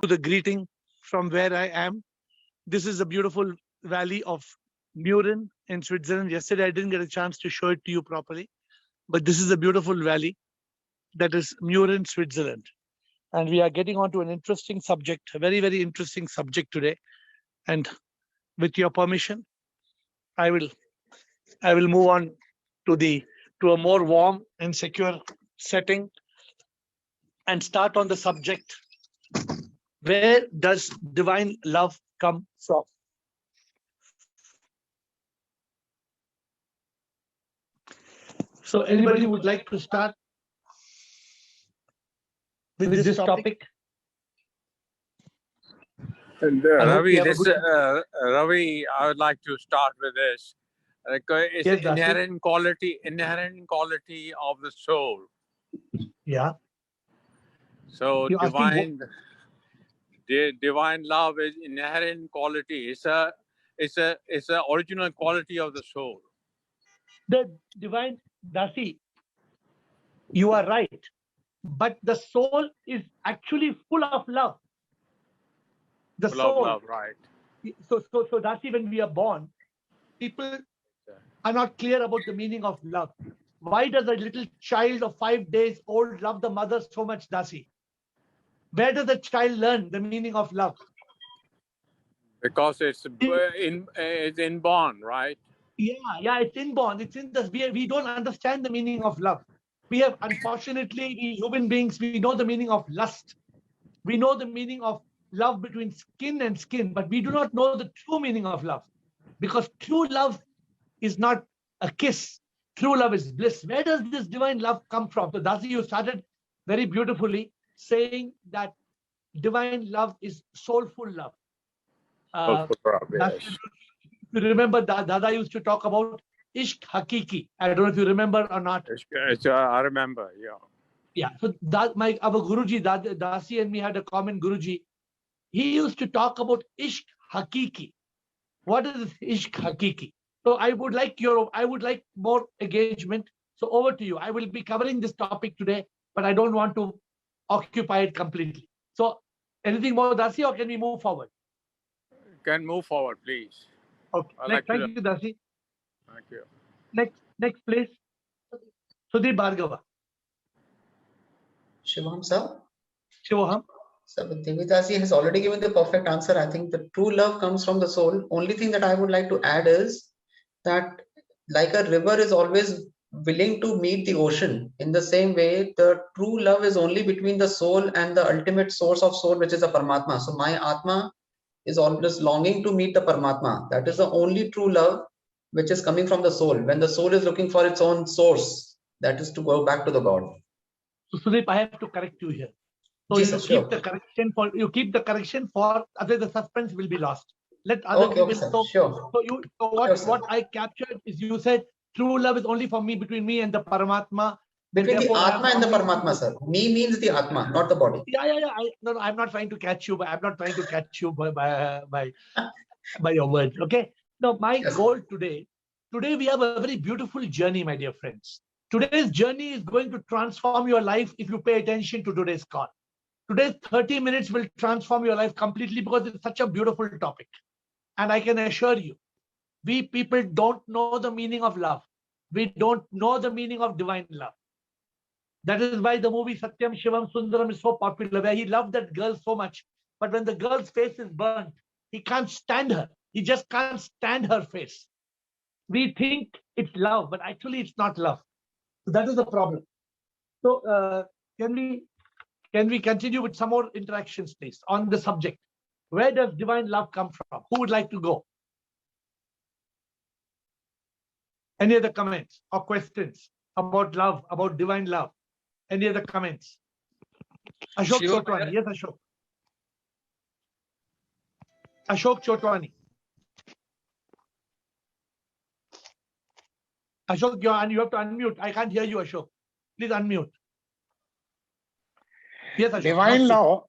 to the greeting from where I am. This is a beautiful valley of Mürren in Switzerland. Yesterday, I didn't get a chance to show it to you properly, but this is a beautiful valley that is Mürren, Switzerland. And we are getting on to an interesting subject, a very, very interesting subject today. And with your permission, I will move on to a more warm and secure setting and start on the subject. Where does divine love come from? So anybody would like to start with this topic? And, Ravi, Ravi, I would like to start with this. It's Yes, inherent quality of the soul. Yeah. So You're asking divine love is inherent quality. It's a original quality of the soul. The divine, Dasi, you are right. But the soul is actually full of love. The Full soul. of love, right? So Dasi, when we are born, people are not clear about the meaning of love. Why does a little child of 5 days old love the mother so much, Dasi? Where does the child learn the meaning of love? Because it's inborn, right? Yeah, it's inborn. It's in this. We don't understand the meaning of love. We have, unfortunately, we human beings, we know the meaning of lust. We know the meaning of love between skin and skin, but we do not know the true meaning of love. Because true love is not a kiss. True love is bliss. Where does this divine love come from? So Dasi, you started very beautifully saying that divine love is soulful love. Yes. You remember Dada used to talk about Ishq Hakiki. I don't know if you remember or not. I remember, yeah. Yeah. So our Guruji, Dasi and me had a common Guruji. He used to talk about Ishq Hakiki. What is Ishq Hakiki? So I would like more engagement. So over to you. I will be covering this topic today, but I don't want to occupy it completely. So anything more, Dasi, or can we move forward? Can move forward, please. Okay. Thank you, Dasi. Thank you. Next, please. Sudhir Bhargava. Shivam, sir. Shivam. So Devidasi has already given the perfect answer. I think the true love comes from the soul. Only thing that I would like to add is that like a river is always willing to meet the ocean, in the same way, the true love is only between the soul and the ultimate source of soul, which is the Paramatma. So my Atma is always longing to meet the Paramatma. That is the only true love which is coming from the soul. When the soul is looking for its own source, that is to go back to the God. So Sudeep, I have to correct you here. So Jesus, you keep sure. the correction for other the suspense will be lost. Let other people. What I captured is you said true love is only for me, between me and the Paramatma. Between the Atma and the Paramatma, sir. Me means the Atma, not the body. Yeah. No, I'm not trying to catch you, but I'm not trying to catch you by your words. Okay. Now, my goal today we have a very beautiful journey, my dear friends. Today's journey is going to transform your life if you pay attention to today's call. Today's 30 minutes will transform your life completely because it's such a beautiful topic. And I can assure you, we people don't know the meaning of love. We don't know the meaning of divine love. That is why the movie Satyam Shivam Sundaram is so popular, where he loved that girl so much. But when the girl's face is burnt, he can't stand her. He just can't stand her face. We think it's love, but actually it's not love. So that is the problem. So can we continue with some more interactions, please, on the subject? Where does divine love come from? Who would like to go? Any other comments or questions about love, about divine love? Any other comments? Ashok Chotwani. Yes, Ashok. Ashok Chotwani. Ashok, you have to unmute. I can't hear you, Ashok. Please unmute. Yes, Ashok. Divine law,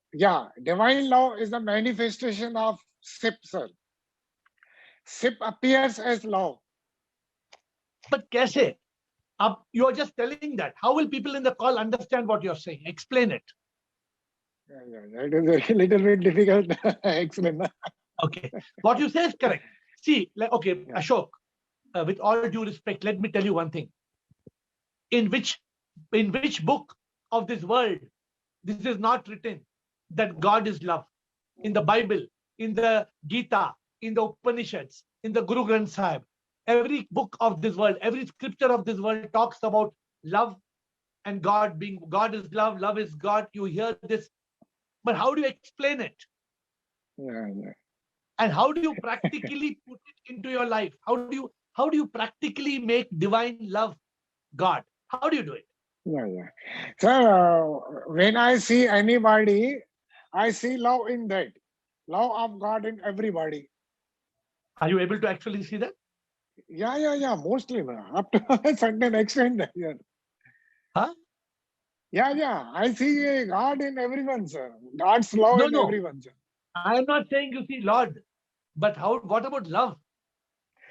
divine law is the manifestation of SIP, sir. SIP appears as law. But kaise? You are just telling that. How will people in the call understand what you're saying? Explain it. It is a little bit difficult to explain. Okay. What you say is correct. See, okay, Yeah. Ashok, with all due respect, let me tell you one thing. In which book of this world this is not written that God is love? In the Bible, in the Gita, in the Upanishads, in the Guru Granth Sahib, every book of this world, every scripture of this world talks about love and God being, God is love, love is God. You hear this, but how do you explain it? Yeah, yeah. And how do you practically put it into your life? How do you practically make divine love God? How do you do it? Yeah, yeah. So when I see anybody, I see love in that. Love of God in everybody. Are you able to actually see that? Yeah. Mostly, up to a certain extent. Yeah. Huh? Yeah. I see God in everyone, sir. God's love in No. everyone, sir. I am not saying you see Lord, but what about love?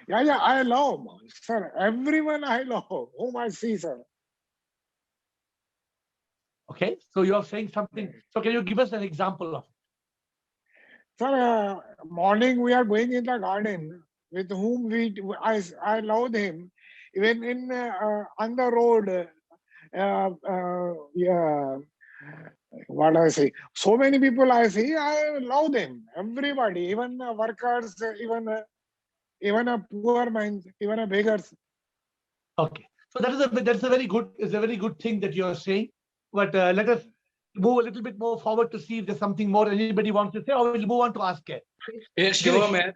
Yeah. I love, sir. Everyone I love, whom I see, sir. Okay, so you are saying something. So can you give us an example of it? Sir, morning we are going in the garden with whom I love him. Even in on the road, yeah, what I say. So many people I see, I love them. Everybody, even workers, even a poor man, even a beggars. Okay, so that's a very good thing that you are saying. But let us move a little bit more forward to see if there's something more anybody wants to say, or we'll move on to ask it. Yes, Shivam, man.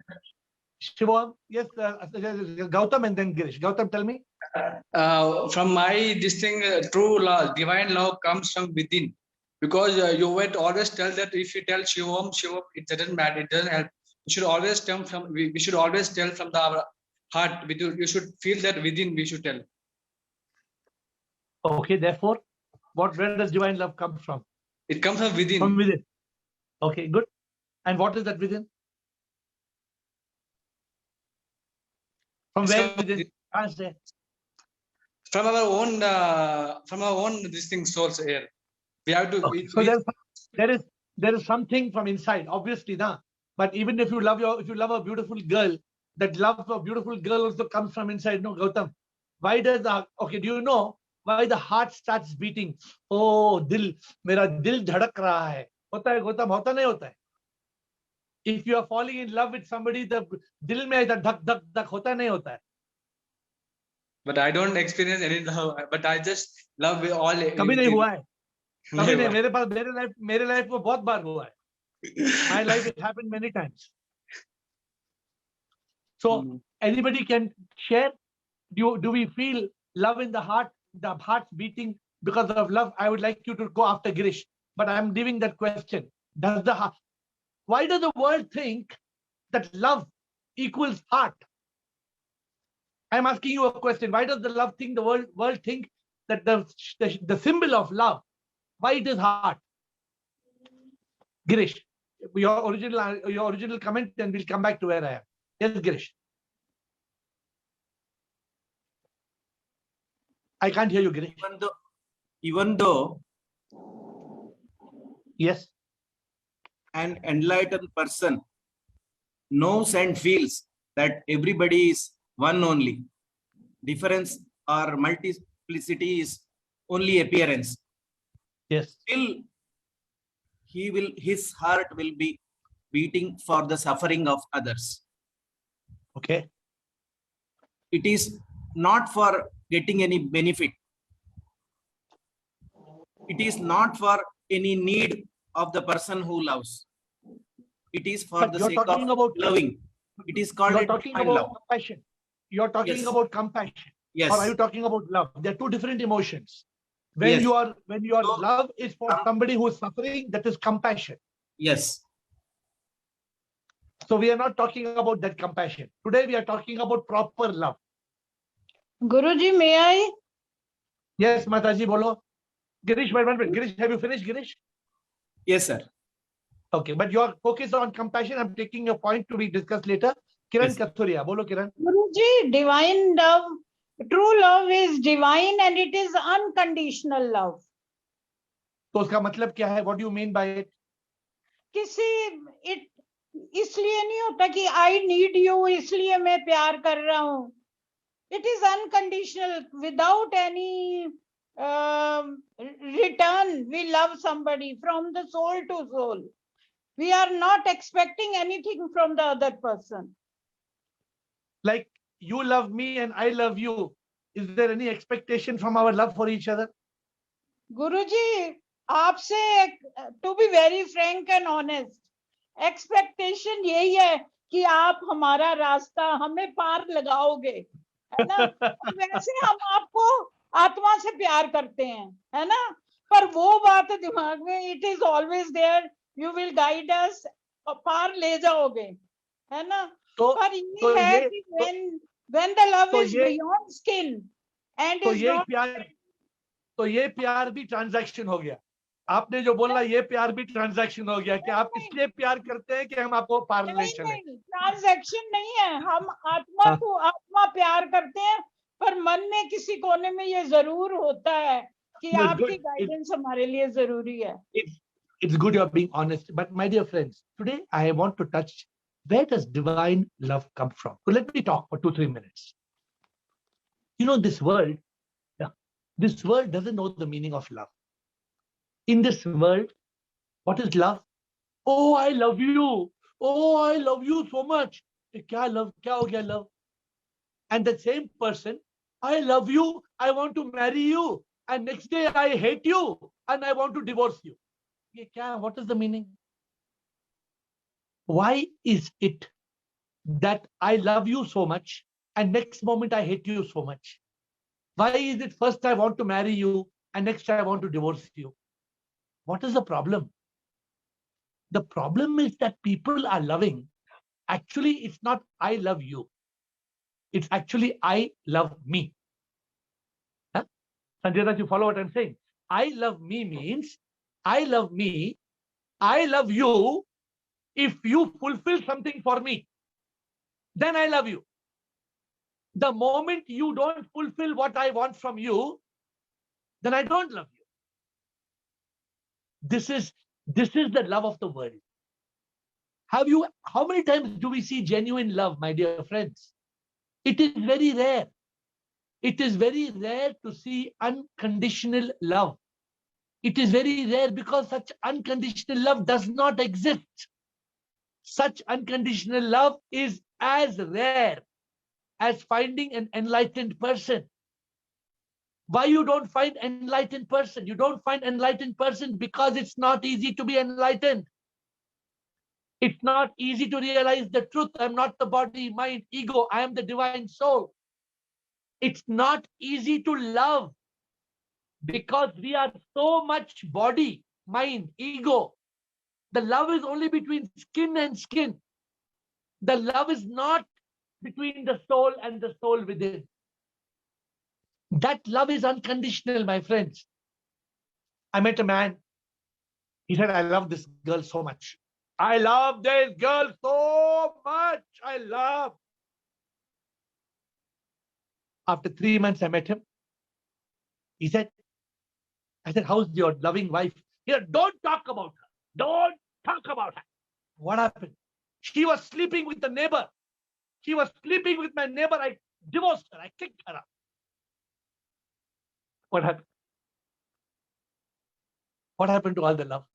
Shivam, yes, Gautam and then Girish. Gautam, tell me. From my this thing, true love, divine love comes from within. Because you would always tell that if you tell Shivam, it doesn't matter, it doesn't help. You should always come from, we should always tell from the heart. You should feel that within, we should tell. Okay, therefore, where does divine love come from? It comes from within. From within. Okay, good. And what is that within? From where within? Answer. From our own this thing source here. We have to. Okay. So there is something from inside, obviously, nah. But even if you love a beautiful girl, that love for a beautiful girl also comes from inside. No, Gautam. Why does do you know why the heart starts beating? Oh, मेरा दिल धड़क रहा है. होता है Gautam, होता नहीं होता है? If you are falling in love with somebody, the दिल में ऐसा धक धक धक होता नहीं होता है? But I don't experience any love. But I just love all. कभी नहीं हुआ है. कभी नहीं. मेरे लाइफ में बहुत बार हुआ है. My life it happened many times. So anybody can share. Do we feel love in the heart? The heart's beating because of love. I would like you to go after Girish, but I'm leaving that question. Why does the world think that love equals heart? I'm asking you a question. Why does the world think that the symbol of love, why it is heart? Girish, your original comment, and we'll come back to where I am. Yes, Girish. I can't hear you, Girish. Even though yes, an enlightened person knows and feels that everybody is one only, difference or multiplicity is only appearance. yes, Still, his heart will be beating for the suffering of others. okay, It is not for getting any benefit. It is not for any need of the person who loves. It is for but the you're sake talking of about loving. It is called you're a talking divine about love. compassion. You're talking Yes. about compassion. Yes. Or are you talking about love? They're two different emotions. When Yes. your So- love is for somebody who is suffering, that is compassion. Yes. So we are not talking about that compassion. Today we are talking about proper love. Guruji, may I? Yes, Mataji, bolo. Girish, wait, Girish, have you finished, Girish? Yes, sir. Okay, but your focus on compassion. I'm taking your point to be discussed later. Kiran Yes. Kathuria, bolo Kiran. Guruji, divine love, true love is divine and it is unconditional love. तो उसका मतलब क्या है? What do you mean by it? इसलिए नहीं होता कि I need you इसलिए मैं प्यार कर रहा हूँ. It is unconditional, without any return. We love somebody from the soul to soul. We are not expecting anything from the other person. Like you love me and I love you. Is there any expectation from our love for each other? Guruji, आपसे, to be very frank and honest, expectation यही है कि आप हमारा रास्ता हमें पार लगाओगे, है ना? वैसे हम आपको आत्मा से प्यार करते हैं, है ना? पर वो बात दिमाग में, it is always there, you will guide us, पार ले जाओगे, है ना? पर ये है कि when the love is beyond skin and is not, तो ये प्यार भी ट्रांजैक्शन हो गया. आपने जो बोला ये प्यार भी ट्रांजैक्शन हो गया कि आप इसलिए प्यार करते हैं कि हम आपको पार ले चले. नहीं, ट्रांजैक्शन नहीं है. हम आत्मा को आत्मा प्यार करते हैं, पर मन में किसी कोने में ये जरूर होता है कि आपकी गाइडेंस हमारे लिए जरूरी है. It's good you're being honest, but my dear friends, today I want to touch, where does divine love come from? So let me talk for 2-3 minutes. You know, this world doesn't know the meaning of love. In this world, what is love? Oh, I love you. Oh, I love you so much. Kya love? Kya ho gaya love? And the same person, I love you, I want to marry you, and next day I hate you and I want to divorce you. What is the meaning? Why is it that I love you so much and next moment I hate you so much? Why is it first I want to marry you and next I want to divorce you? What is the problem? The problem is that people are loving. Actually, it's not I love you. It's actually I love me. Huh? Sanjay, you follow what I'm saying? I love me means I love me, I love you. If you fulfill something for me, then I love you. The moment you don't fulfill what I want from you, then I don't love you. This is the love of the world. How many times do we see genuine love, my dear friends? It is very rare. It is very rare to see unconditional love. It is very rare because such unconditional love does not exist. Such unconditional love is as rare as finding an enlightened person. Why you don't find enlightened person? You don't find enlightened person because it's not easy to be enlightened. It's not easy to realize the truth. I'm not the body, mind, ego. I am the divine soul. It's not easy to love because we are so much body, mind, ego. The love is only between skin and skin. The love is not between the soul and the soul within. That love is unconditional, my friends. I met a man. He said, I love this girl so much. I love this girl so much. I love. After 3 months, I met him. He said, I said, how's your loving wife? He said, don't talk about her. Don't talk about her. What happened? She was sleeping with the neighbor. She was sleeping with my neighbor. I divorced her. I kicked her out. What happened? What happened to all the love?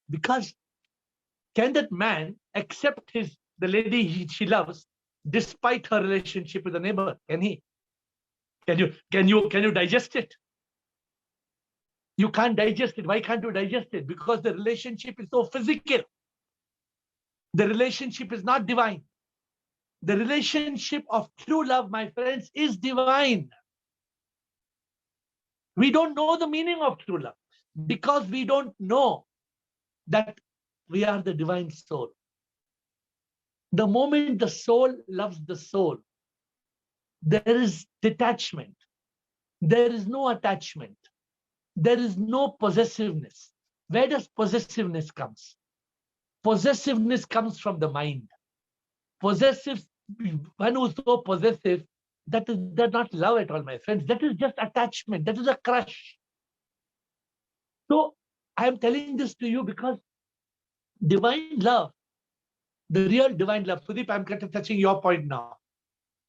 Because can that man accept the lady she loves despite her relationship with the neighbor? Can he? Can you digest it? You can't digest it. Why can't you digest it? Because the relationship is so physical. The relationship is not divine. The relationship of true love, my friends, is divine. We don't know the meaning of true love because we don't know that we are the divine soul. The moment the soul loves the soul, there is detachment. There is no attachment. There is no possessiveness. Where does possessiveness come? Possessiveness comes from the mind. Possessive, one who is so possessive, that's not love at all, my friends. That is just attachment. That is a crush. So I am telling this to you because divine love, the real divine love, Sudeep, I'm kind of touching your point now.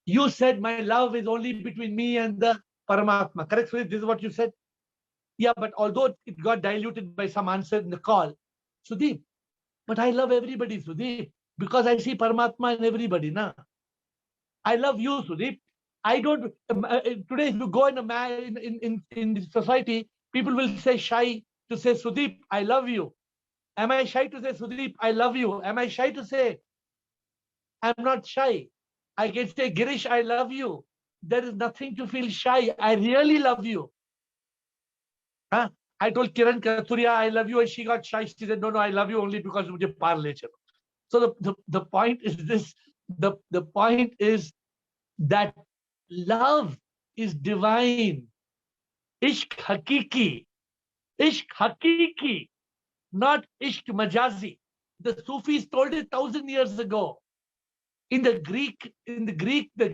You said my love is only between me and the Paramatma. Correct, Sudeep? This is what you said? Yeah, but although it got diluted by some answer in the call, Sudeep, but I love everybody, Sudeep, because I see Paramatma in everybody. Na? I love you, Sudeep. I don't, today if you go in the society, people will say shy to say, Sudeep, I love you. Am I shy to say, Sudeep, I love you? Am I shy to say? I'm not shy. I can say, Girish, I love you. There is nothing to feel shy. I really love you. Huh? I told Kiran Kathuria, I love you, and she got shy. She said, no, I love you only because mujhe paar le chalo. So the point is this, the point is that love is divine. Ishq hakiki, not ishq majazi. The Sufis told it 1,000 years ago. In the Greek, the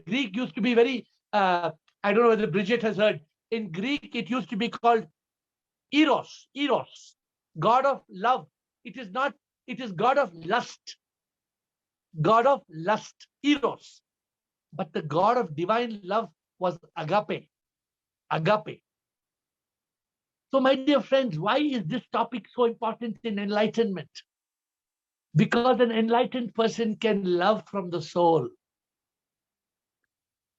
Greek used to be very, I don't know whether Bridget has heard. In Greek, it used to be called Eros, God of love. It is God of lust. God of lust, Eros. But the God of divine love was agape. So my dear friends, why is this topic so important in enlightenment? Because an enlightened person can love from the soul.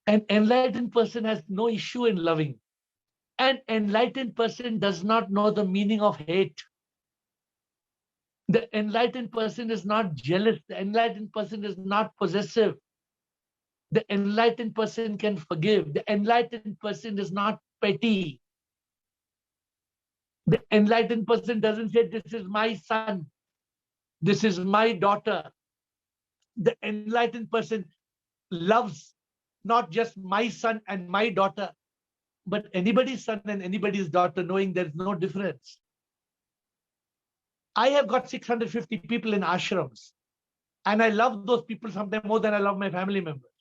An enlightened person has no issue in loving. An enlightened person does not know the meaning of hate. The enlightened person is not jealous. The enlightened person is not possessive. The enlightened person can forgive. The enlightened person is not petty. The enlightened person doesn't say, this is my son. This is my daughter. The enlightened person loves not just my son and my daughter, but anybody's son and anybody's daughter, knowing there's no difference. I have got 650 people in ashrams, and I love those people sometimes more than I love my family members.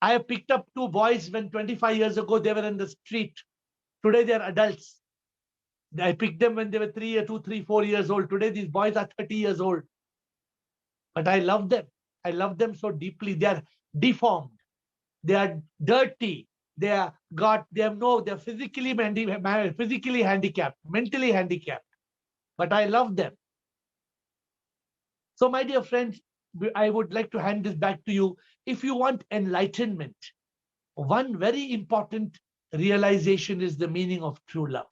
I have picked up 2 boys when 25 years ago they were in the street. Today they are adults. I picked them when they were 2, 3, 4 years old. Today these boys are 30 years old. But I love them. I love them so deeply. They are deformed. They are dirty. They're physically handicapped, mentally handicapped. But I love them. So my dear friends, I would like to hand this back to you. If you want enlightenment, one very important realization is the meaning of true love.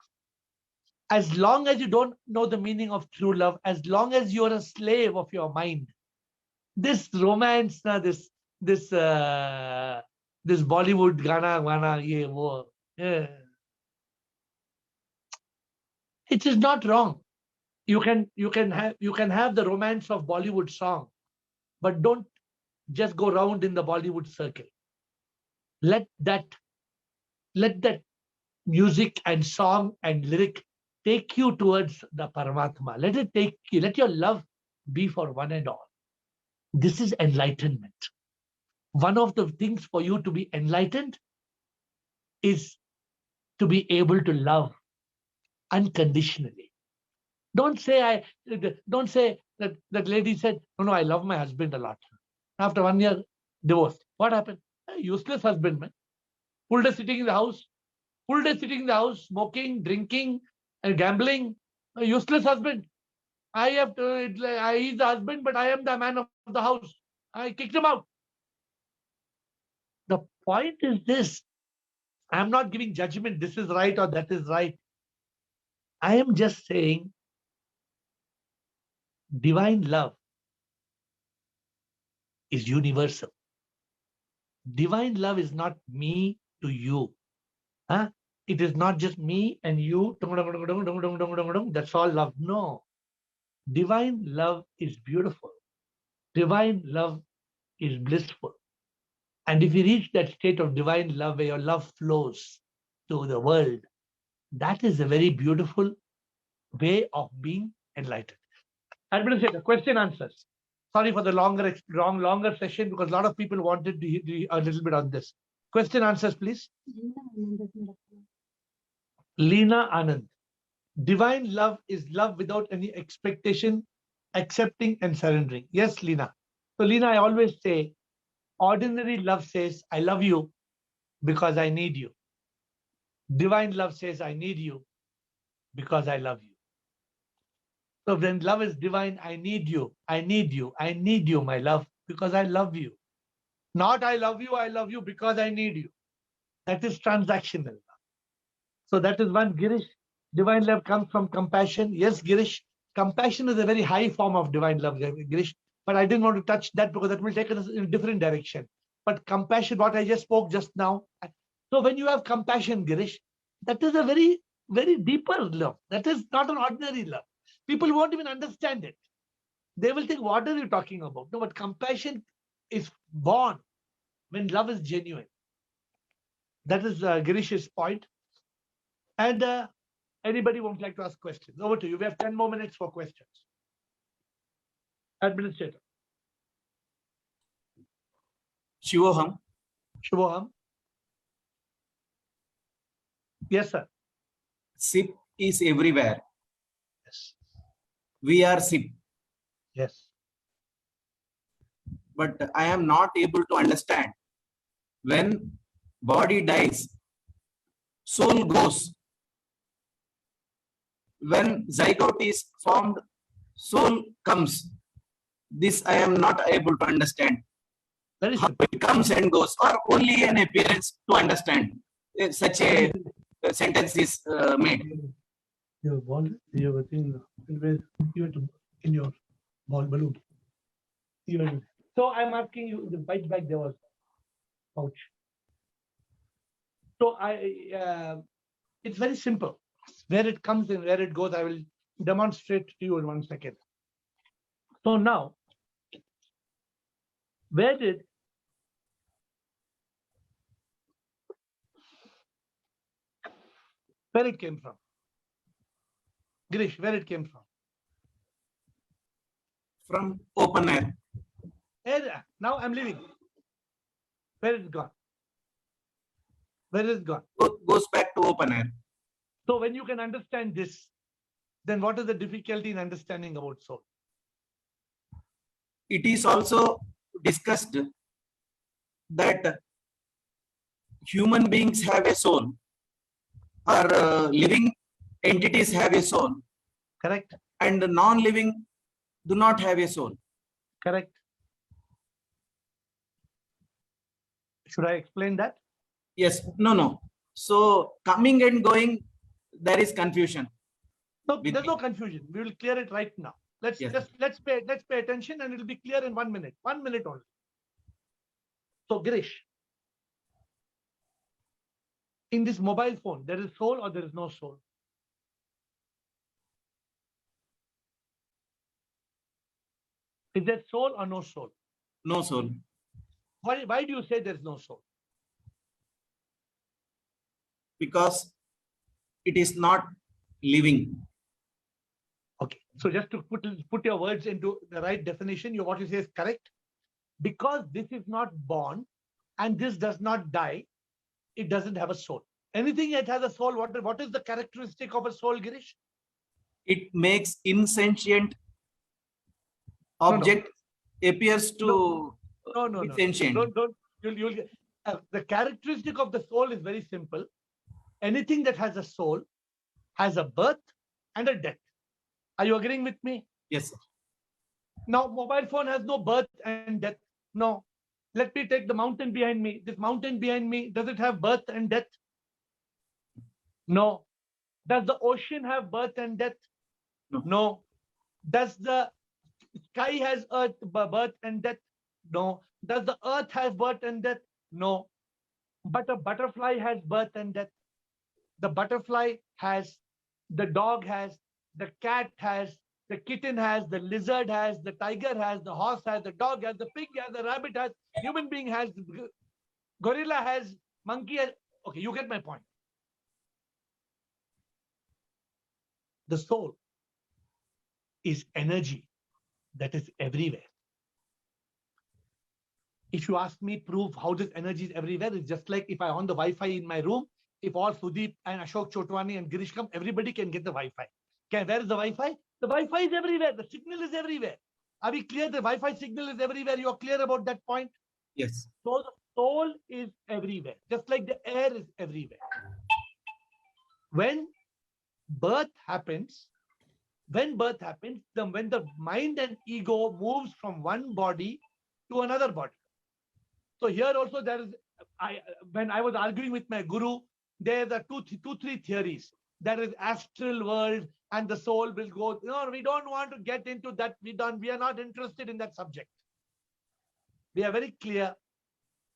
As long as you don't know the meaning of true love, as long as you're a slave of your mind, this romance, this Bollywood Gana, it is not wrong. You can have the romance of Bollywood song, but don't just go round in the Bollywood circle. Let that music and song and lyric take you towards the Paramatma. Let it take you. Let your love be for one and all. This is enlightenment. One of the things for you to be enlightened is to be able to love unconditionally. Don't say that lady said, no, I love my husband a lot. After 1 year, divorced. What happened? A useless husband, man. Full day sitting in the house, smoking, drinking, and gambling. A useless husband. He's the husband, but I am the man of the house. I kicked him out. The point is this. I'm not giving judgment, this is right or that is right. I am just saying divine love is universal. Divine love is not me to you. It is not just me and you. That's all love. No. Divine love is beautiful. Divine love is blissful. And if you reach that state of divine love where your love flows to the world, that is a very beautiful way of being enlightened. Administrator, question answers. Sorry for the longer session because a lot of people wanted to hear a little bit on this. Question answers, please. Leena Anand. Divine love is love without any expectation, accepting and surrendering. Yes, Lina. So, Lina, I always say, ordinary love says, I love you because I need you. Divine love says, I need you because I love you. So when love is divine, I need you, I need you, I need you, my love, because I love you. Not I love you because I need you. That is transactional. So that is one, Girish. Divine love comes from compassion. Yes, Girish, compassion is a very high form of divine love, Girish. But I didn't want to touch that because that will take us in a different direction. But compassion, what I just spoke just now. So when you have compassion, Girish, that is a very, very deeper love. That is not an ordinary love. People won't even understand it. They will think, what are you talking about? No, but compassion is born when love is genuine. That is Girish's point. And anybody won't like to ask questions? Over to you. We have 10 more minutes for questions. Administrator. Shivoham, Shubham. Yes, sir. SIP is everywhere. Yes. We are SIP, Yes. but I am not able to understand. When body dies, soul goes. When zygote is formed, soul comes. This I am not able to understand. Very How simple. it comes and goes, or only an appearance to understand. Such a sentence is made. Your ball, you have a thing in your ball balloon. So I'm asking you, the bite bag there was pouch. So it's very simple. Where it comes in, where it goes, I will demonstrate to you in 1 second. So now, where it came from? Girish, where it came from? From open air. Now I'm leaving. Where is it gone? Where is it gone? Goes back to open air. So when you can understand this, then what is the difficulty in understanding about soul? It is also discussed that human beings have a soul, or living entities have a soul, Correct? and non-living do not have a soul. Correct. Should I explain that? Yes, no. So coming and going, there is confusion. No, there's no confusion. We will clear it right now. Let's pay attention, and it'll be clear in 1 minute. 1 minute only. So Girish, in this mobile phone, there is soul or there is no soul? Is there soul or no soul? No soul. Why do you say there's no soul? Because it is not living. Okay, so just to put your words into the right definition, what you say is correct. Because this is not born and this does not die, it doesn't have a soul. Anything that has a soul, what is the characteristic of a soul, Girish? It makes insentient object appears to be sentient. The characteristic of the soul is very simple. Anything that has a soul has a birth and a death. Are you agreeing with me? Yes, sir. Now, mobile phone has no birth and death. No. Let me take the mountain behind me. This mountain behind me, does it have birth and death? No. Does the ocean have birth and death? No. Does the sky has birth and death? No. Does the earth have birth and death? No. But a butterfly has birth and death. The butterfly has, the dog has, the cat has, the kitten has, the lizard has, the tiger has, the horse has, the dog has, the pig has, the rabbit has, human being has, gorilla has, monkey has. Okay, you get my point. The soul is energy that is everywhere. If you ask me, prove how this energy is everywhere, it's just like if I on the Wi-Fi in my room, if all Sudeep and Ashok Chotwani and Girish come, everybody can get the Wi-Fi. Where is the Wi-Fi? The Wi-Fi is everywhere. The signal is everywhere. Are we clear? The Wi-Fi signal is everywhere. You are clear about that point? Yes. So the soul is everywhere, just like the air is everywhere. When birth happens, when the mind and ego moves from one body to another body. So here also there is, when I was arguing with my guru, there are three theories. There is astral world and the soul will go. No, we don't want to get into that. We are not interested in that subject. We are very clear.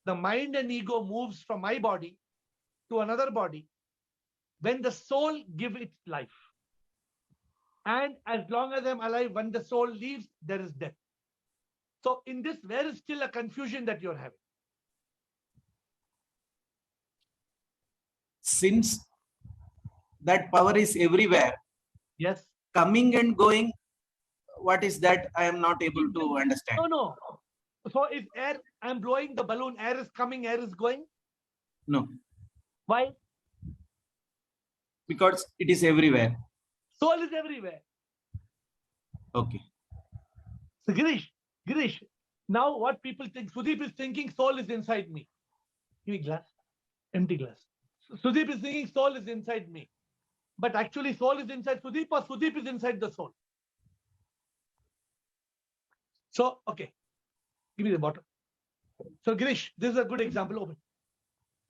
The mind and ego moves from my body to another body when the soul gives its life. And as long as I'm alive, when the soul leaves, there is death. So in this, there is still a confusion that you're having. Since that power is everywhere, Yes. coming and going, what is that? I am not able to understand. No. So if air, I'm blowing the balloon, air is coming, air is going. No, Why? because it is everywhere. Soul is everywhere. Okay. So Girish, now what people think, Sudeep is thinking soul is inside me. Give me glass, empty glass. Sudeep is thinking soul is inside me. But actually soul is inside Sudeep or Sudeep is inside the soul. So, okay, give me the bottle. So Girish, this is a good example. Open.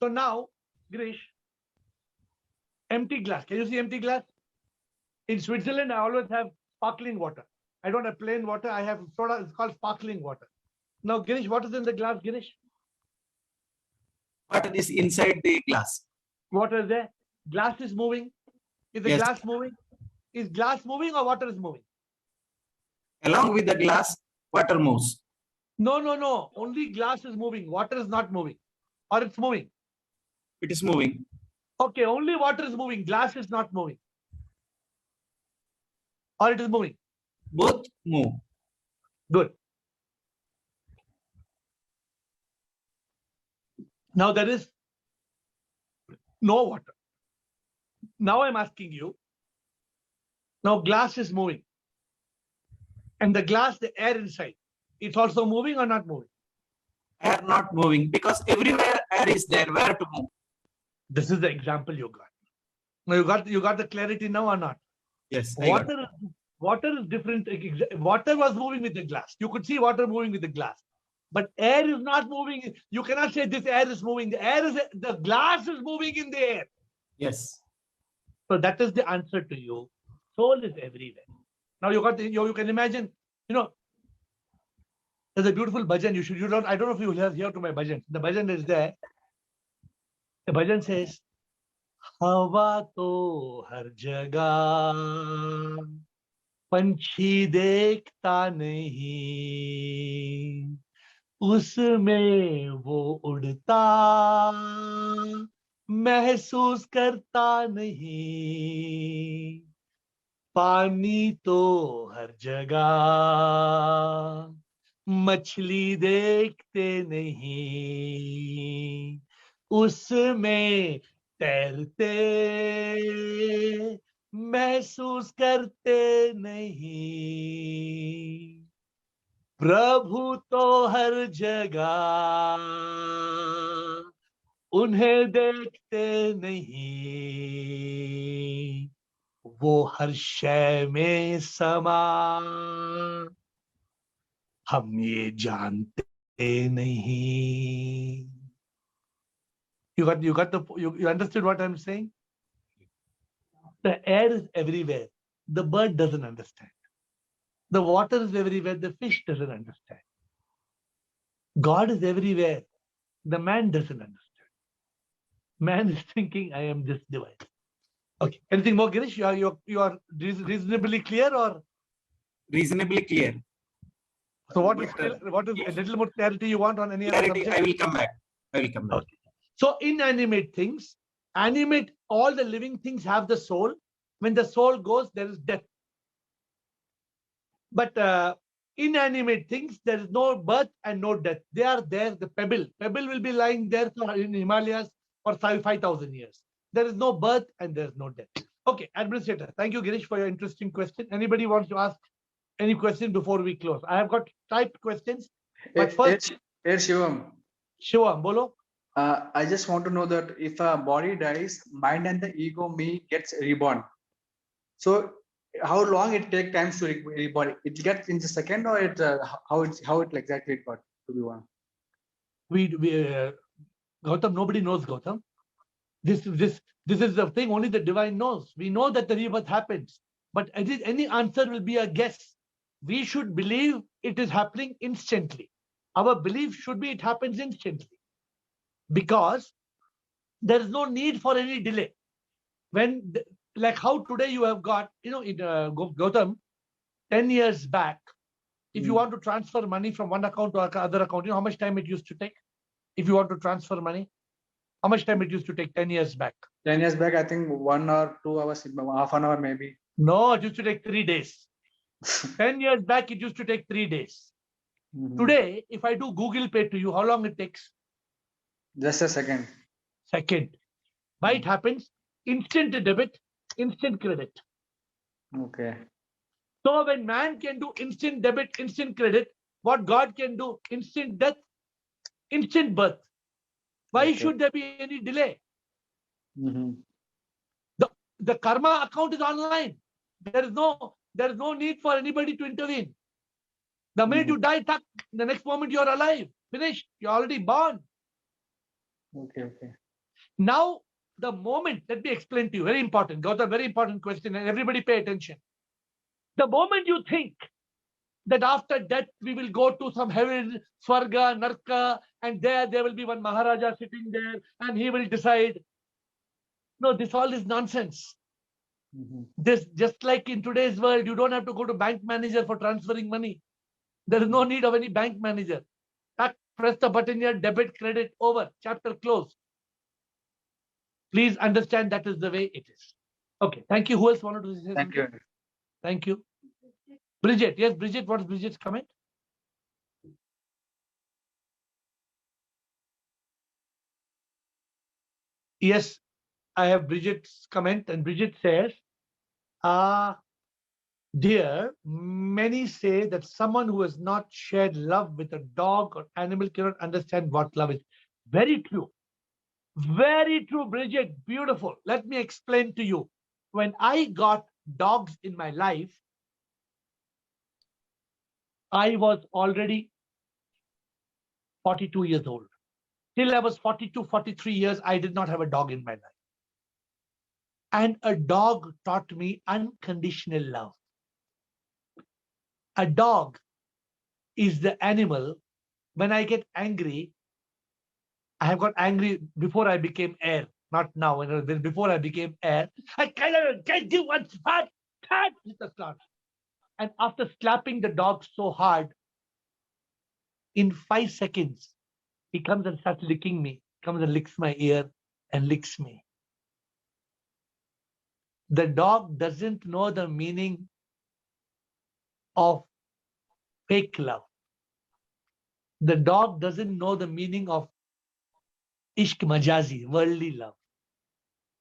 So now, Girish, empty glass. Can you see empty glass? In Switzerland, I always have sparkling water. I don't have plain water. I have soda. It's called sparkling water. Now, Girish, what is in the glass, Girish? Water is inside the glass. Water is there. Glass is moving. Is the Yes. glass moving? Is glass moving or water is moving? Along with the glass, water moves. No. Only glass is moving. Water is not moving. Or it's moving. It is moving. Okay, only water is moving. Glass is not moving. Or it is moving. Both move. Good. Now there is no water. Now I'm asking you. Now glass is moving. And the glass, the air inside, it's also moving or not moving? Air not moving because everywhere air is there. Where to move? This is the example you got. Now you got the clarity now or not? Yes. I got it. Water is different. Water was moving with the glass. You could see water moving with the glass. But air is not moving. You cannot say this air is moving. The glass is moving in the air. Yes. So that is the answer to you. Soul is everywhere. Now you can imagine, there's a beautiful bhajan. I don't know if you will hear to my bhajan. The bhajan is there. The bhajan says, Hawa to har jagah, panchi dekhta nahi, उसमें वो उड़ता महसूस करता नहीं पानी तो हर जगह मछली देखते नहीं उसमें तैरते महसूस करते नहीं प्रभु तो हर जगह उन्हें देखते नहीं वो हर शय में समा हम ये जानते नहीं. You understood what I'm saying? The air is everywhere. The bird doesn't understand. The water is everywhere. The fish doesn't understand. God is everywhere. The man doesn't understand. Man is thinking, I am this device. Okay. Anything more, Girish? You are reasonably clear or? Reasonably clear. So what is a little more clarity you want on any other Clarity, subject? I will come back. Okay. So inanimate things, all the living things have the soul. When the soul goes, there is death. But inanimate things, there is no birth and no death. They are there. The pebble will be lying there in Himalayas for 5,000 years. There is no birth and there is no death. Okay, Administrator. Thank you, Girish, for your interesting question. Anybody wants to ask any question before we close? I have got typed questions, but first, Shivam, Shivam, bolo. I just want to know that if a body dies, mind and the ego me gets reborn. So how long it take times to reborn? It gets in the second, or how it exactly got to be one? Gautam, nobody knows, Gautam. This is the thing only the divine knows. We know that the rebirth happens, but any answer will be a guess. We should believe it is happening instantly. Our belief should be it happens instantly, because there is no need for any delay. When, like how today you have got, in Gautam, 10 years back, if you want to transfer money from one account to other account, you know how much time it used to take? If you want to transfer money, how much time it used to take 10 years back? 10 years back, I think 1 or 2 hours, half an hour maybe. No, it used to take 3 days. 10 years back, it used to take 3 days. Today, if I do Google Pay to you, how long it takes? Just a second. Second. Why it happens? Instant debit, instant credit. Okay. So when man can do instant debit, instant credit, what God can do? Instant death, instant birth. Why should there be any delay? The karma account is online. There is no need for anybody to intervene. The minute you die, the next moment you are alive. Finished. You're already born. Okay. Now, the moment, let me explain to you, very important, got a very important question, and everybody pay attention. The moment you think that after death we will go to some heaven, Swarga, Narka, and there will be one Maharaja sitting there and he will decide. No, this all is nonsense. This, just like in today's world, you don't have to go to bank manager for transferring money. There is no need of any bank manager. Press the button here, debit, credit, over, chapter closed. Please understand that is the way it is. Okay, thank you. Who else wanted to say something? Thank you. Thank you. Bridget, yes, Bridget, what is Bridget's comment? Yes, I have Bridget's comment, and Bridget says, dear, many say that someone who has not shared love with a dog or animal cannot understand what love is. Very true. Very true, Bridget. Beautiful. Let me explain to you. When I got dogs in my life, I was already 42 years old. Till I was 42, 43 years, I did not have a dog in my life. And a dog taught me unconditional love. A dog is the animal. When I get angry, I have got angry before I became heir, not now. Before I became heir, I can't do one spot. And after slapping the dog so hard, in 5 seconds, he comes and starts licking me, comes and licks my ear and licks me. The dog doesn't know the meaning of fake love. The dog doesn't know the meaning of ishq majazi, worldly love.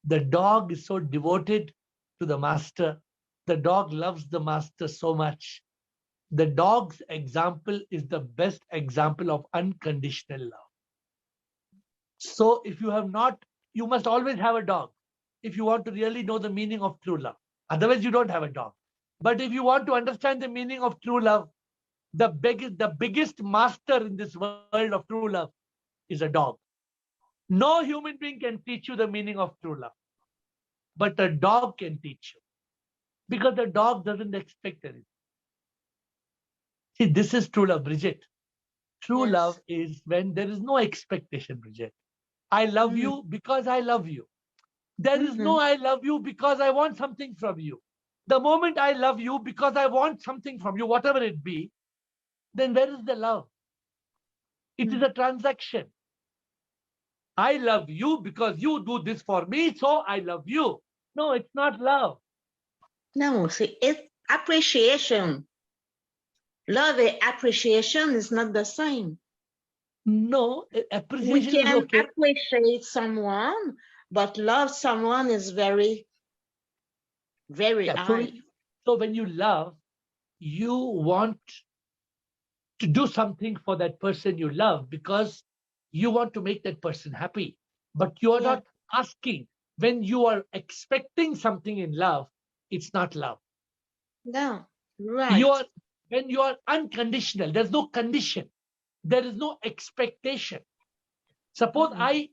The dog is so devoted to the master. The dog loves the master so much. The dog's example is the best example of unconditional love. So if you have not, you must always have a dog if you want to really know the meaning of true love. Otherwise, you don't have a dog. But if you want to understand the meaning of true love, the biggest master in this world of true love is a dog. No human being can teach you the meaning of true love, but a dog can teach you, because the dog doesn't expect anything. See, this is true love, Bridget. True love is when there is no expectation, Bridget. I love you because I love you. There is no I love you because I want something from you. The moment I love you because I want something from you, whatever it be, then where is the love? It is a transaction. I love you because you do this for me, so I love you. No, it's not love. No, see, it's appreciation. Love and appreciation is not the same. No, appreciation we can is okay. appreciate someone, but love someone is very, very Yeah, high. so when you love, you want to do something for that person you love because you want to make that person happy. But you are Yeah. not asking. When you are expecting something in love, it's not love. No, right. When you are unconditional, there's no condition, there is no expectation. Suppose Mhm.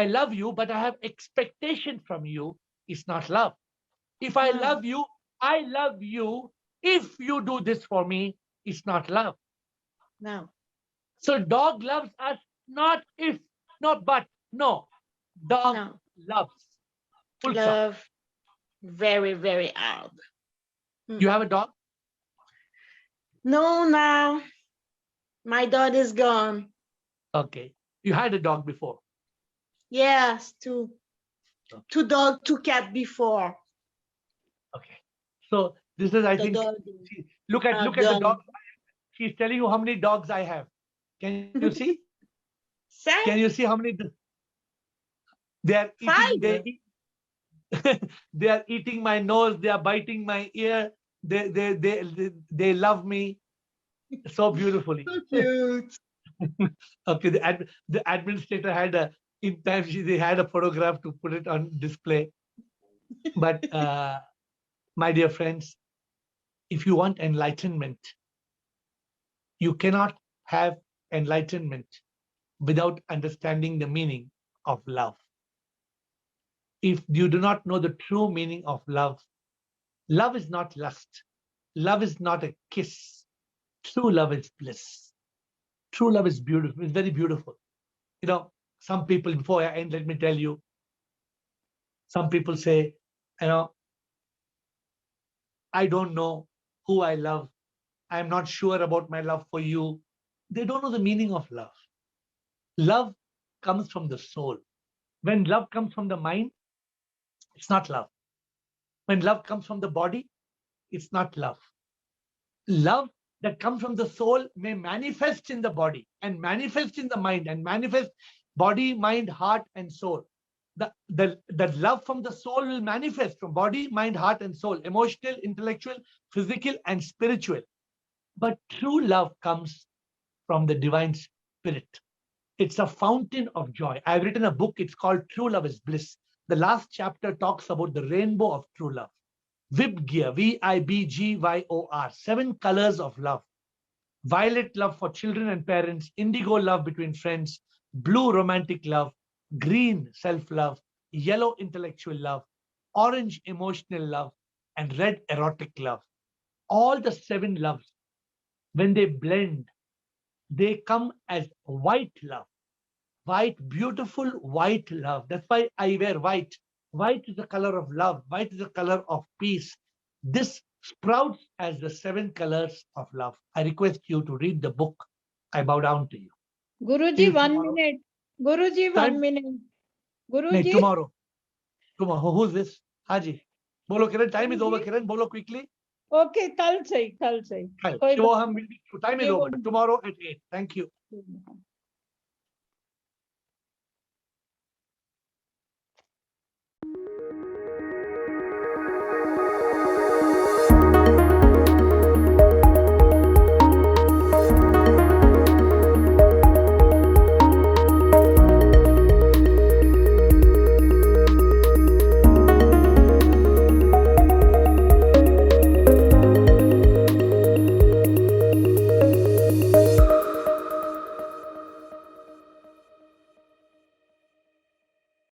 I love you, but I have expectation from you, it's not love. If I No. love you, I love you. If you do this for me, it's not love. No. So dog loves us not if, not but. No, dog No. loves. Full stop. Love very, very hard. You have a dog? No, now my dog is gone. Okay. You had a dog before. Yes, two dog, two cat before. Okay. So this is, I The think, dog look at the gone. dog. She's telling you how many dogs I have. Can you see? Say Can you see how many? They are eating. five. They are eating my nose. They are biting my ear. They love me so beautifully. So cute. Okay. The administrator had in time they had a photograph to put it on display. But my dear friends, if you want enlightenment, you cannot have enlightenment without understanding the meaning of love. If you do not know the true meaning of love, love is not lust. Love is not a kiss. True love is bliss. True love is beautiful. It's very beautiful. You know, some people, before I end, let me tell you, some people say, you know, I don't know who I love. I'm not sure about my love for you. They don't know the meaning of love. Love comes from the soul. When love comes from the mind, it's not love. When love comes from the body, it's not love. Love that comes from the soul may manifest in the body and manifest in the mind and manifest body, mind, heart, and soul. The love from the soul will manifest from body, mind, heart, and soul, emotional, intellectual, physical, and spiritual. But true love comes from the divine spirit. It's a fountain of joy. I've written a book. It's called True Love is Bliss. The last chapter talks about the rainbow of true love. Vibgyor, Vibgyor, 7 colors of love. Violet love for children and parents, indigo love between friends, blue romantic love, green self-love, yellow intellectual love, orange emotional love, and red erotic love. All the 7 loves, when they blend, they come as white love. White, beautiful white love. That's why I wear white. White is the color of love. White is the color of peace. This sprouts as the 7 colors of love. I request you to read the book. I bow down to you. See Guruji, you 1 tomorrow. minute. Guruji, 1 Time? minute. No, Guruji. tomorrow. Tomorrow. Who's this? Haji. Bolo Kiran, time is over. Guruji. Kiran, bolo quickly. Okay, kal sahi. Time कोई is बात over. Tomorrow at 8. Thank you. नहीं।